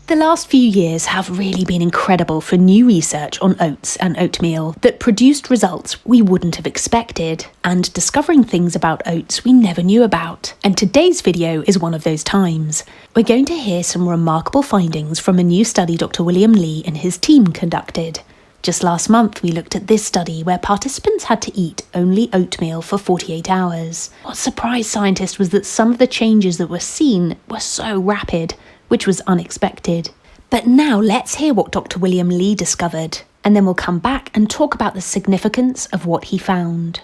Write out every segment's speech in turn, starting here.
The last few years have really been incredible for new research on oats and oatmeal that produced results we wouldn't have expected, and discovering things about oats we never knew about. And today's video is one of those times. We're going to hear some remarkable findings from a new study Dr. William Lee and his team conducted. Just last month, we looked at this study where participants had to eat only oatmeal for 48 hours. What surprised scientists was that some of the changes that were seen were so rapid, which was unexpected. But now let's hear what Dr. William Lee discovered, and then we'll come back and talk about the significance of what he found.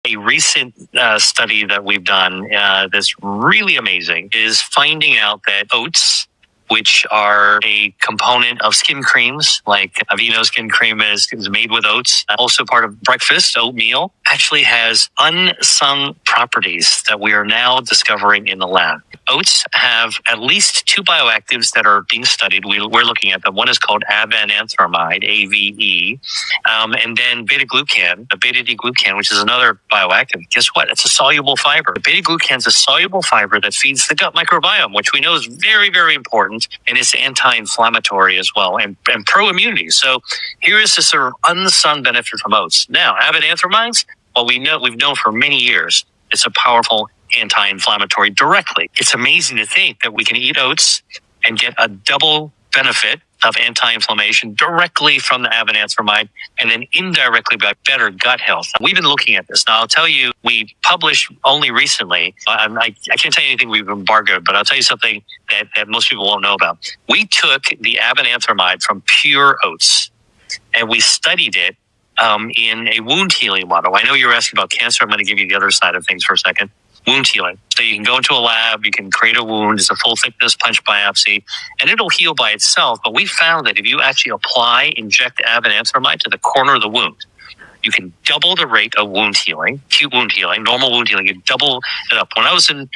A recent study that we've done that's really amazing is finding out that oats, which are a component of skin creams, like Aveeno skin cream is made with oats. Also part of breakfast, oatmeal, actually has unsung properties that we are now discovering in the lab. Oats have at least two bioactives that are being studied. We're looking at them. One is called avananthramide, AVE, and then beta-glucan, a beta-D-glucan, which is another bioactive. Guess what? It's a soluble fiber. The beta-glucan is a soluble fiber that feeds the gut microbiome, which we know is very, very important, and it's anti-inflammatory as well, and pro-immunity. So here is the sort of unsung benefit from oats. Now, avananthramines, well, we've known for many years it's a powerful anti-inflammatory directly. It's amazing to think that we can eat oats and get a double benefit of anti-inflammation directly from the avananthramide and then indirectly by better gut health. We've been looking at this. Now, I'll tell you, we published only recently. I can't tell you anything we've embargoed, but I'll tell you something that most people won't know about. We took the avananthramide from pure oats and we studied it in a wound healing model. I know you're asking about cancer. I'm going to give you the other side of things for a second. Wound healing. So you can go into a lab, you can create a wound, it's a full thickness punch biopsy, and it'll heal by itself. But we found that if you actually inject avananthramide to the corner of the wound, you can double the rate of wound healing, acute wound healing, normal wound healing. You double it up. When I was in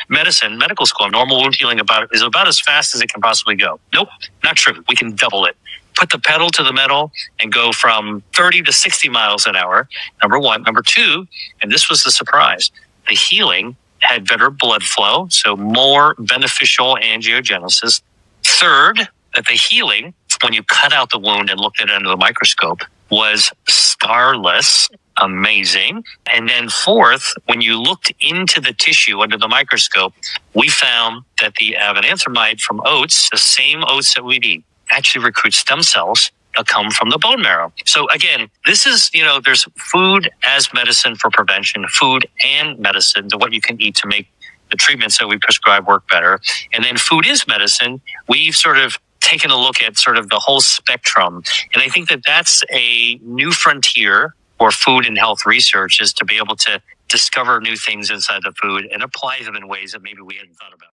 medical school, normal wound healing is about as fast as it can possibly go. Nope, not true. We can double it. Put the pedal to the metal and go from 30 to 60 miles an hour, number one. Number two, and this was the surprise, the healing had better blood flow, so more beneficial angiogenesis. Third, that the healing, when you cut out the wound and looked at it under the microscope, was scarless, amazing. And then fourth, when you looked into the tissue under the microscope, we found that the avananthramide from oats, the same oats that we'd eat, actually recruits stem cells that come from the bone marrow. So again, this is, there's food as medicine for prevention, food and medicine to what you can eat to make the treatments that we prescribe work better. And then food is medicine. We've sort of taken a look at sort of the whole spectrum. And I think that that's a new frontier for food and health research, is to be able to discover new things inside the food and apply them in ways that maybe we hadn't thought about.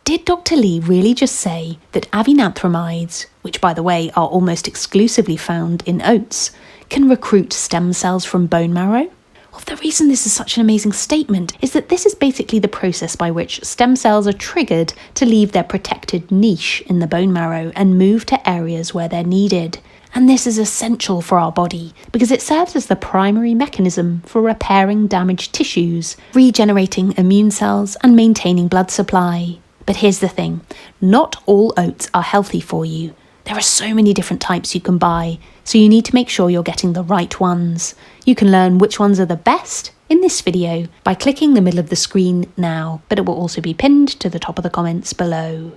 Did Dr. Lee really just say that avananthramides, which by the way are almost exclusively found in oats, can recruit stem cells from bone marrow? Well, the reason this is such an amazing statement is that this is basically the process by which stem cells are triggered to leave their protected niche in the bone marrow and move to areas where they're needed. And this is essential for our body because it serves as the primary mechanism for repairing damaged tissues, regenerating immune cells, and maintaining blood supply. But here's the thing, not all oats are healthy for you. There are so many different types you can buy, so you need to make sure you're getting the right ones. You can learn which ones are the best in this video by clicking the middle of the screen now, but it will also be pinned to the top of the comments below.